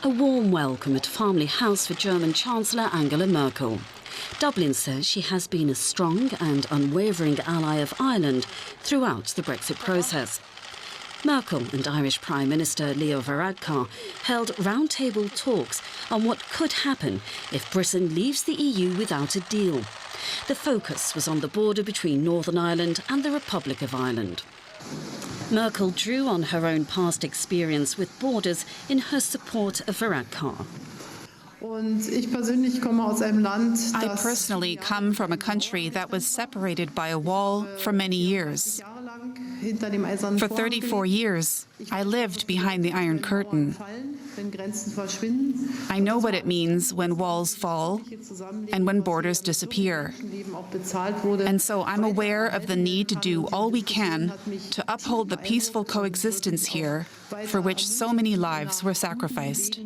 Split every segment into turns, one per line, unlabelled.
A warm welcome at Family House for German Chancellor Angela Merkel. Dublin says she has been a strong and unwavering ally of Ireland throughout the Brexit process. Merkel and Irish Prime Minister Leo Varadkar held roundtable talks on what could happen if Britain leaves the EU without a deal. The focus was on the border between Northern Ireland and the Republic of Ireland. Merkel drew on her own past experience with borders in her support of Varadkar.
I personally come from a country that was separated by a wall for many years. For 34 years, I lived behind the Iron Curtain. I know what it means when walls fall and when borders disappear. And so I'm aware of the need to do all we can to uphold the peaceful coexistence here, for which so many lives were sacrificed.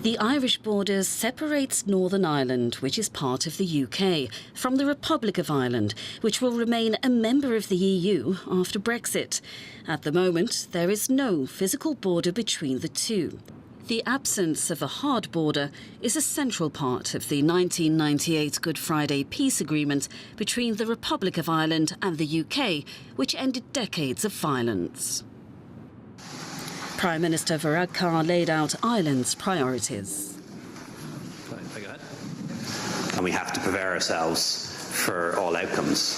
The Irish border separates Northern Ireland, which is part of the UK, from the Republic of Ireland, which will remain a member of the EU after Brexit. At the moment, there is no physical border between the two. The absence of a hard border is a central part of the 1998 Good Friday Peace Agreement between the Republic of Ireland and the UK, which ended decades of violence. Prime Minister Varadkar laid out Ireland's priorities.
And we have to prepare ourselves for all outcomes.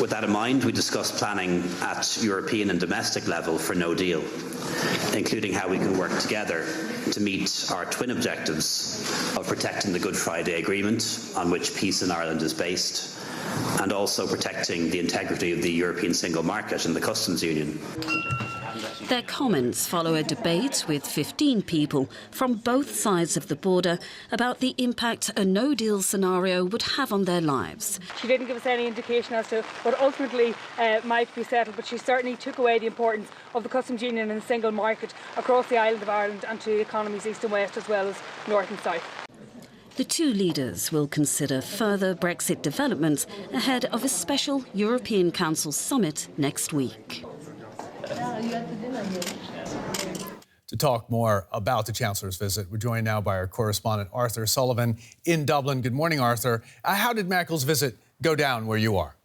With that in mind, we discussed planning at European and domestic level for no deal, including how we can work together to meet our twin objectives of protecting the Good Friday Agreement, on which peace in Ireland is based, and also protecting the integrity of the European single market and the customs union.
Their comments follow a debate with 15 people from both sides of the border about the impact a no-deal scenario would have on their lives.
She didn't give us any indication as to what ultimately might be settled, but she certainly took away the importance of the customs union and the single market across the island of Ireland and to the economies east and west as well as north and south.
The two leaders will consider further Brexit developments ahead of a special European Council summit next week.
To talk more about the Chancellor's visit, we're joined now by our correspondent Arthur Sullivan in Dublin. Good morning, Arthur. How did Merkel's visit go down where you are?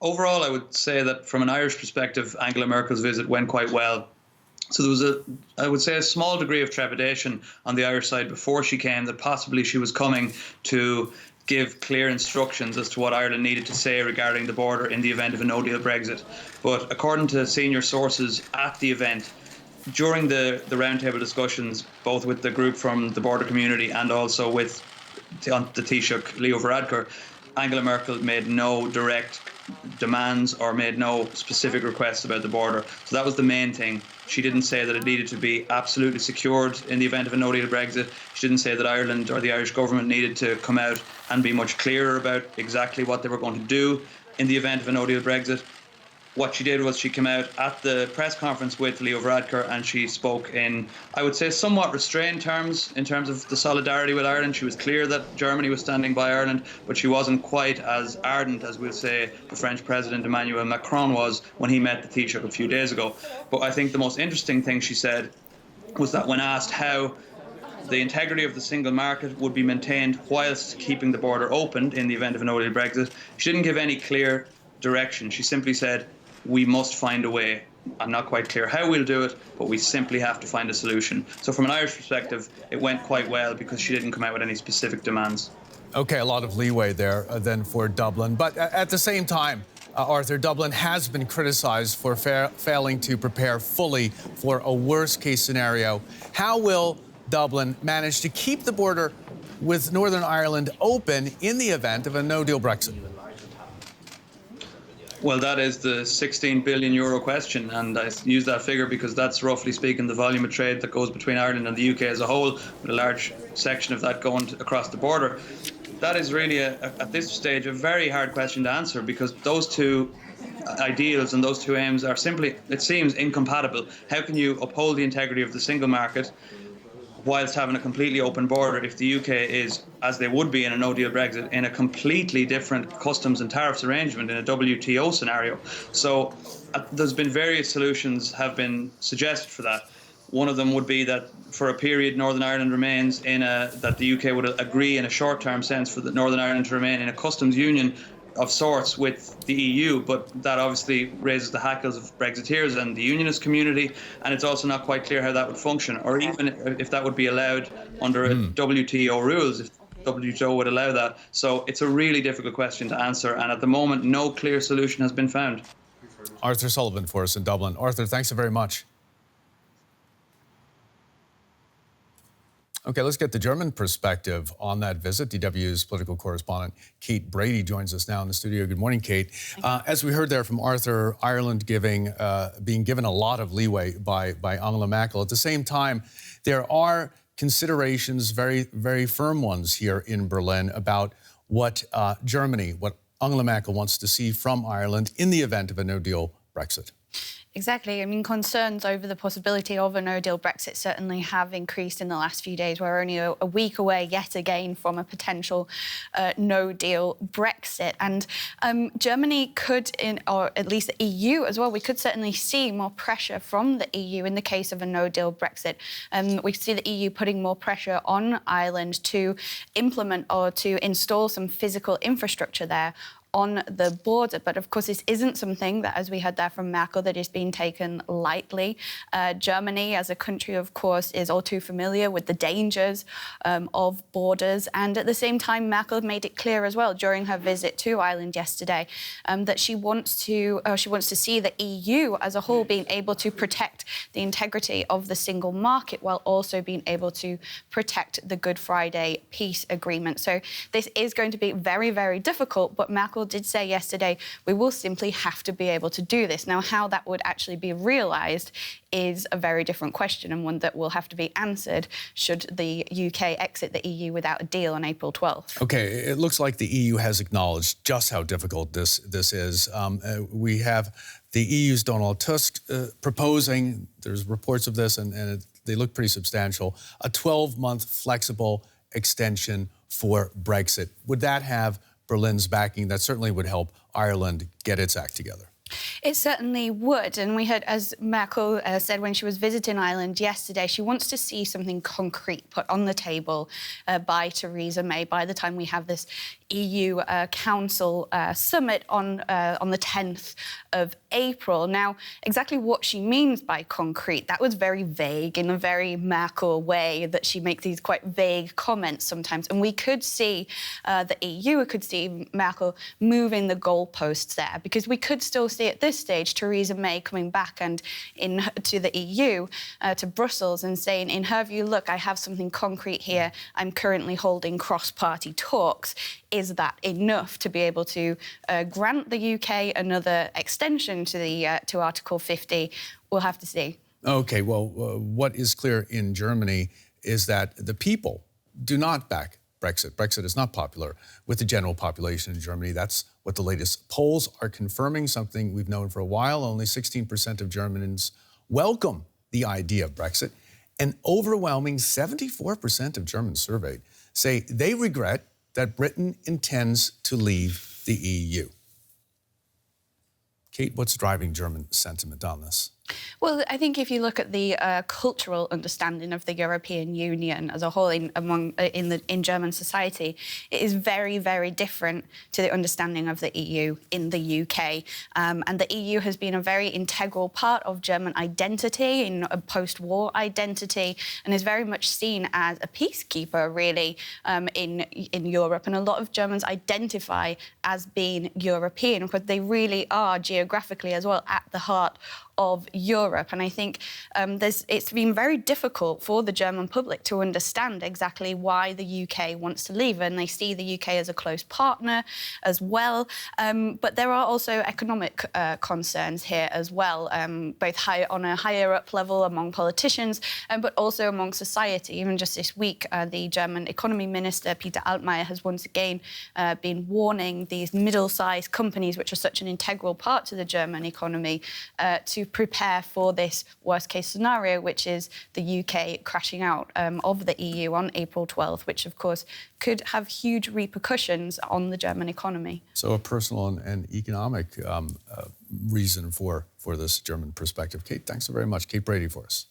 Overall, I would say that from an Irish perspective, Angela Merkel's visit went quite well. So there was I would say, a small degree of trepidation on the Irish side before she came, that possibly she was coming to give clear instructions as to what Ireland needed to say regarding the border in the event of a no-deal Brexit. But according to senior sources at the event, during the roundtable discussions, both with the group from the border community and also with the Taoiseach Leo Varadkar, Angela Merkel made no direct demands or made no specific requests about the border. So that was the main thing. She didn't say that it needed to be absolutely secured in the event of a no-deal Brexit. She didn't say that Ireland or the Irish government needed to come out and be much clearer about exactly what they were going to do in the event of a no-deal Brexit. What she did was she came out at the press conference with Leo Varadkar and she spoke in, I would say, somewhat restrained terms in terms of the solidarity with Ireland. She was clear that Germany was standing by Ireland, but she wasn't quite as ardent as we'll say the French President Emmanuel Macron was when he met the Taoiseach a few days ago. But I think the most interesting thing she said was that when asked how the integrity of the single market would be maintained whilst keeping the border open in the event of a no-deal Brexit, she didn't give any clear direction. She simply said, we must find a way. I'm not quite clear how we'll do it, but we simply have to find a solution. So from an Irish perspective, it went quite well because she didn't come out with any specific demands.
OK, a lot of leeway there then for Dublin. But at the same time, Arthur, Dublin has been criticised for failing to prepare fully for a worst-case scenario. How will Dublin manage to keep the border with Northern Ireland open in the event of a no-deal Brexit?
Well, that is the €16 billion question, and I use that figure because that's roughly speaking the volume of trade that goes between Ireland and the UK as a whole, with a large section of that going across the border. That is really, at this stage, a very hard question to answer because those two ideals and those two aims are simply, it seems, incompatible. How can you uphold the integrity of the single market whilst having a completely open border, if the UK is, as they would be in a no-deal Brexit, in a completely different customs and tariffs arrangement in a WTO scenario. So there's been various solutions have been suggested for that. One of them would be that for a period Northern Ireland remains that the UK would agree in a short-term sense for Northern Ireland to remain in a customs union of sorts with the EU, but that obviously raises the hackles of Brexiteers and the unionist community, and it's also not quite clear how that would function, or even if that would be allowed under WTO rules, if WTO would allow that. So it's a really difficult question to answer, and at the moment, no clear solution has been found.
Arthur Sullivan for us in Dublin. Arthur, thanks so very much. Okay, let's get the German perspective on that visit. DW's political correspondent Kate Brady joins us now in the studio. Good morning, Kate. As we heard there from Arthur, Ireland being given a lot of leeway by Angela Merkel. At the same time, there are considerations, very, very firm ones here in Berlin about what what Angela Merkel wants to see from Ireland in the event of a no-deal Brexit.
Exactly. I mean, concerns over the possibility of a no-deal Brexit certainly have increased in the last few days. We're only a week away yet again from a potential no-deal Brexit. And Germany could, or at least the EU as well, we could certainly see more pressure from the EU in the case of a no-deal Brexit. We see the EU putting more pressure on Ireland to implement or to install some physical infrastructure there on the border. But of course, this isn't something that, as we heard there from Merkel, that is being taken lightly. Germany, as a country, of course, is all too familiar with the dangers of borders. And at the same time, Merkel made it clear as well during her visit to Ireland yesterday that she wants to see the EU as a whole being able to protect the integrity of the single market while also being able to protect the Good Friday peace agreement. So this is going to be very, very difficult, but Merkel did say yesterday, we will simply have to be able to do this. Now, how that would actually be realised is a very different question, and one that will have to be answered should the UK exit the EU without a deal on April 12th.
Okay, it looks like the EU has acknowledged just how difficult this is. We have the EU's Donald Tusk proposing, there's reports of this, and they look pretty substantial, a 12-month flexible extension for Brexit. Would that have Berlin's backing? That certainly would help Ireland get its act together.
It certainly would. And we heard, as Merkel said when she was visiting Ireland yesterday, she wants to see something concrete put on the table by Theresa May by the time we have this EU Council summit on the 10th of April. Now, exactly what she means by concrete, that was very vague in a very Merkel way, that she makes these quite vague comments sometimes. And we could see the EU, we could see Merkel moving the goalposts there, because we could still see at this stage Theresa May coming back and to the EU, to Brussels, and saying, in her view, look, I have something concrete here. I'm currently holding cross-party talks. Is that enough to be able to grant the UK another extension to Article 50? We'll have to see.
Okay, well, what is clear in Germany is that the people do not back Brexit. Brexit is not popular with the general population in Germany. That's what the latest polls are confirming, something we've known for a while. Only 16% of Germans welcome the idea of Brexit. An overwhelming 74% of Germans surveyed say they regret that Britain intends to leave the EU. Kate, what's driving German sentiment on this?
Well, I think if you look at the cultural understanding of the European Union as a whole in German society, it is very, very different to the understanding of the EU in the UK. And the EU has been a very integral part of German identity, in a post-war identity, and is very much seen as a peacekeeper, really, in Europe. And a lot of Germans identify as being European, because they really are geographically as well at the heart of Europe. And I think it's been very difficult for the German public to understand exactly why the UK wants to leave. And they see the UK as a close partner as well. But there are also economic concerns here as well, both on a higher up level among politicians, but also among society. Even just this week, the German economy minister, Peter Altmaier, has once again been warning these middle-sized companies, which are such an integral part to the German economy, to prepare prepare for this worst-case scenario, which is the UK crashing out of the EU on April 12th, which, of course, could have huge repercussions on the German economy.
So a personal and economic reason for this German perspective. Kate, thanks so very much. Kate Brady for us.